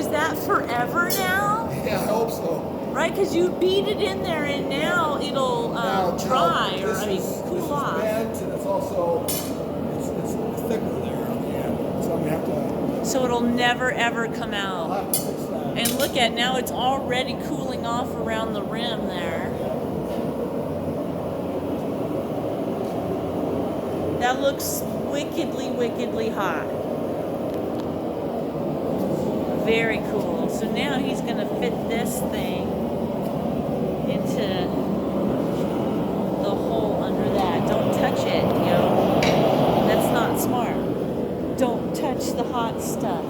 is that forever now? Yeah, I hope so. Right, because you beat it in there and now it'll dry or cool off. This is bent and it's also it's thicker there on the end, so I'm gonna have to. So it'll never ever come I'll out. have to fix that. And look at now, it's already cooling off around the rim there. That looks wickedly, wickedly hot. Very cool. So now he's going to fit this thing into the hole under that. Don't touch it, yo. That's not smart. Don't touch the hot stuff.